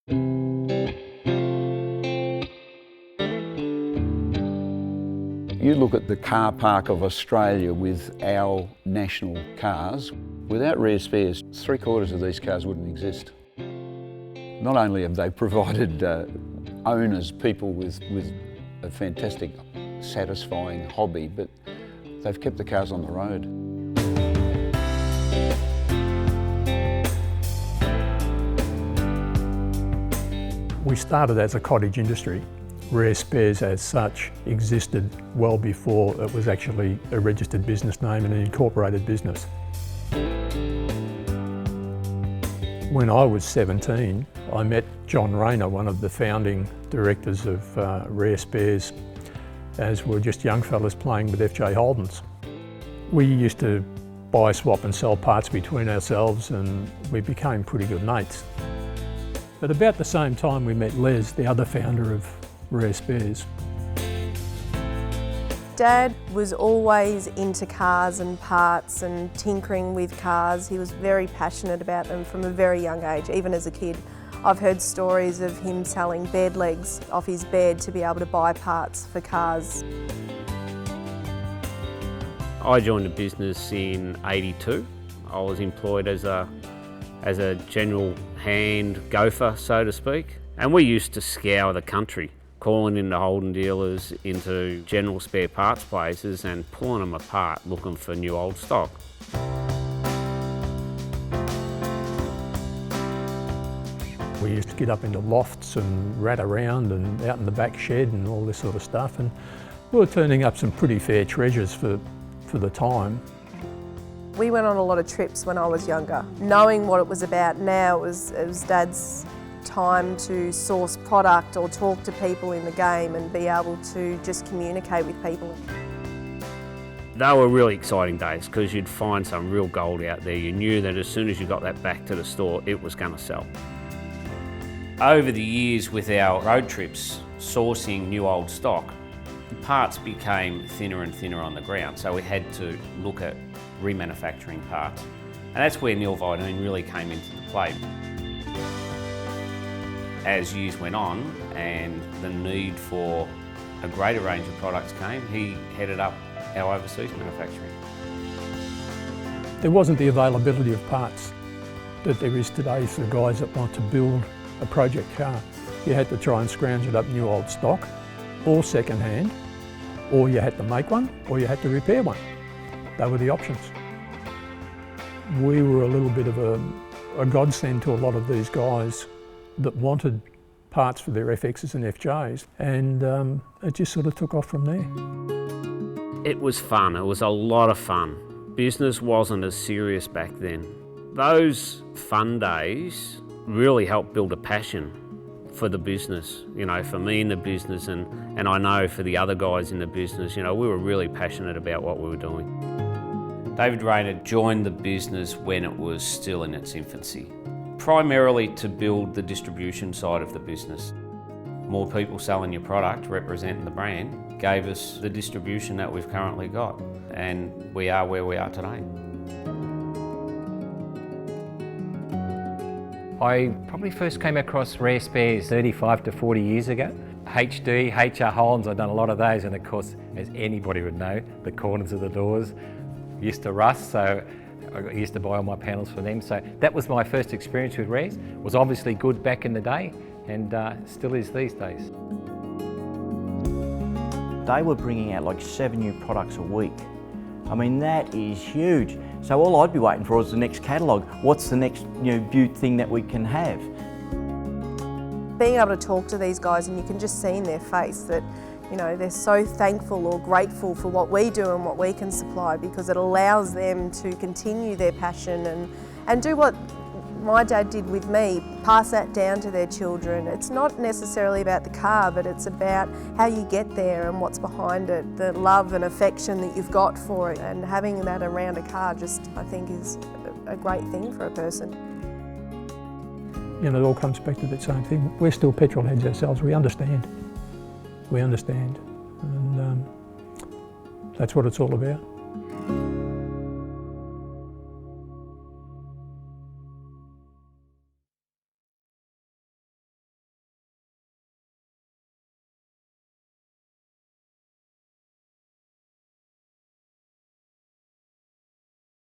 You look at the car park of Australia with our national cars, without Rare Spares, 3/4 of these cars wouldn't exist. Not only have they provided owners, people with a fantastic, satisfying hobby, but they've kept the cars on the road. We started as a cottage industry. Rare Spares as such existed well before it was actually a registered business name and an incorporated business. When I was 17, I met John Rayner, one of the founding directors of Rare Spares, as we were just young fellas playing with FJ Holdens. We used to buy, swap and sell parts between ourselves, and we became pretty good mates. At about the same time we met Les, the other founder of Rare Spares. Dad was always into cars and parts and tinkering with cars. He was very passionate about them from a very young age, even as a kid. I've heard stories of him selling bed legs off his bed to be able to buy parts for cars. I joined the business in '82. I was employed as a general hand gopher, so to speak, and we used to scour the country, calling into Holden dealers, into general spare parts places and pulling them apart looking for new old stock. We used to get up into lofts and rat around and out in the back shed and all this sort of stuff, and we were turning up some pretty fair treasures for the time. We went on a lot of trips when I was younger. Knowing what it was about now, it was Dad's time to source product or talk to people in the game and be able to just communicate with people. They were really exciting days because you'd find some real gold out there. You knew that as soon as you got that back to the store, it was going to sell. Over the years with our road trips, sourcing new old stock, parts became thinner and thinner on the ground, so we had to look at remanufacturing parts. And that's where Neil Vidine really came into the play. As years went on and the need for a greater range of products came, he headed up our overseas manufacturing. There wasn't the availability of parts that there is today for guys that want to build a project car. You had to try and scrounge it up new old stock, or second hand, or you had to make one, or you had to repair one. They were the options. We were a little bit of a godsend to a lot of these guys that wanted parts for their FXs and FJs, and it just sort of took off from there. It was fun, it was a lot of fun. Business wasn't as serious back then. Those fun days really helped build a passion for the business, you know, for me in the business, and I know for the other guys in the business, you know, we were really passionate about what we were doing. David Rayner joined the business when it was still in its infancy, primarily to build the distribution side of the business. More people selling your product, representing the brand, gave us the distribution that we've currently got, and we are where we are today. I probably first came across Rare Spares 35 to 40 years ago. HD, HR Holdens, I've done a lot of those, and of course, as anybody would know, the corners of the doors used to rust, so I used to buy all my panels for them. So that was my first experience with Rares. It was obviously good back in the day, and still is these days. They were bringing out like 7 new products a week. I mean, that is huge. So all I'd be waiting for is the next catalogue. What's the next new thing that we can have? Being able to talk to these guys, and you can just see in their face that, you know, they're so thankful or grateful for what we do and what we can supply, because it allows them to continue their passion and do what my dad did with me, pass that down to their children. It's not necessarily about the car, but it's about how you get there and what's behind it, the love and affection that you've got for it, and having that around a car just, I think, is a great thing for a person. You know, it all comes back to that same thing. We're still petrol heads ourselves, we understand. We understand, and that's what it's all about.